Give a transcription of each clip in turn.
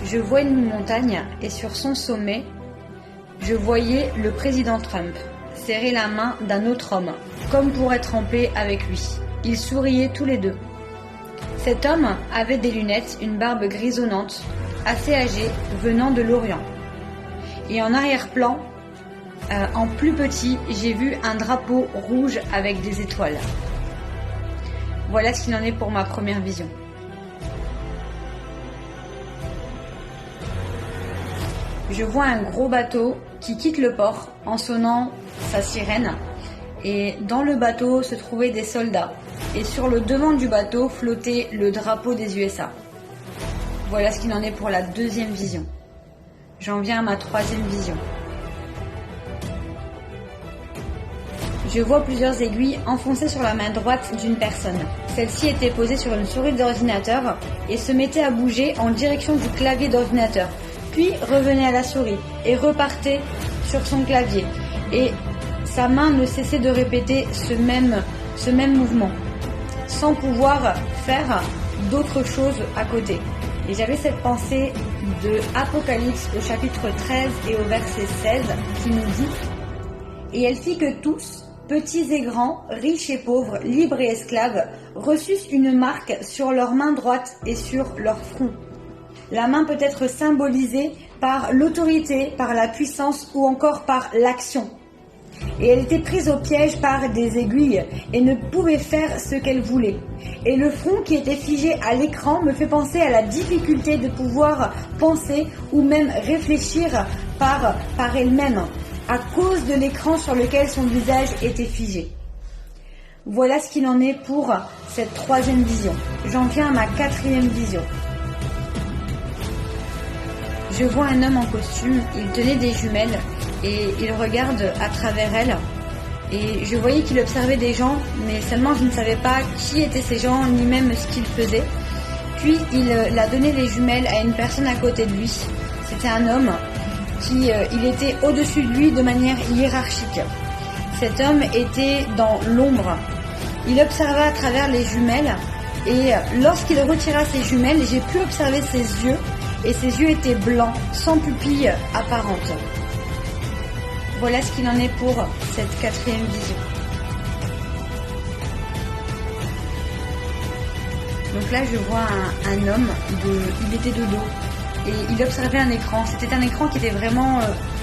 je vois une montagne et sur son sommet, je voyais le président Trump serrer la main d'un autre homme, comme pour être en paix avec lui. Ils souriaient tous les deux. Cet homme avait des lunettes, une barbe grisonnante, assez âgé, venant de l'Orient. Et en arrière-plan, en plus petit, j'ai vu un drapeau rouge avec des étoiles. Voilà ce qu'il en est pour ma première vision. Je vois un gros bateau qui quitte le port en sonnant sa sirène. Et dans le bateau se trouvaient des soldats. Et sur le devant du bateau flottait le drapeau des USA. Voilà ce qu'il en est pour la deuxième vision. J'en viens à ma troisième vision. Je vois plusieurs aiguilles enfoncées sur la main droite d'une personne. Celle-ci était posée sur une souris d'ordinateur et se mettait à bouger en direction du clavier d'ordinateur, puis revenait à la souris et repartait sur son clavier. Et sa main ne cessait de répéter ce même mouvement, sans pouvoir faire d'autres choses à côté. Et j'avais cette pensée de Apocalypse au chapitre 13 et au verset 16 qui nous dit « Et elle fit que tous, petits et grands, riches et pauvres, libres et esclaves, reçussent une marque sur leur main droite et sur leur front. La main peut être symbolisée par l'autorité, par la puissance ou encore par l'action. Et elle était prise au piège par des aiguilles et ne pouvait faire ce qu'elle voulait. Et le front qui était figé à l'écran me fait penser à la difficulté de pouvoir penser ou même réfléchir par elle-même à cause de l'écran sur lequel son visage était figé. Voilà ce qu'il en est pour cette troisième vision. J'en viens à ma quatrième vision. Je vois un homme en costume, il tenait des jumelles et il regarde à travers elles. Et je voyais qu'il observait des gens, mais seulement je ne savais pas qui étaient ces gens, ni même ce qu'ils faisaient. Puis il a donné les jumelles à une personne à côté de lui. C'était un homme il était au-dessus de lui de manière hiérarchique. Cet homme était dans l'ombre. Il observa à travers les jumelles et lorsqu'il retira ses jumelles, j'ai pu observer ses yeux et ses yeux étaient blancs, sans pupille apparente. Voilà ce qu'il en est pour cette quatrième vision. Donc là, je vois un homme, il était de dos et il observait un écran. C'était un écran qui était vraiment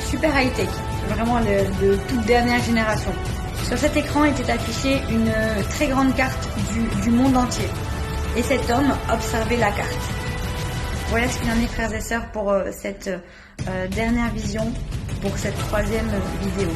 super high-tech, vraiment de toute dernière génération. Sur cet écran était affichée une très grande carte du monde entier. Et cet homme observait la carte. Voilà ce qu'il en est, frères et sœurs, pour cette dernière vision, pour cette troisième vidéo.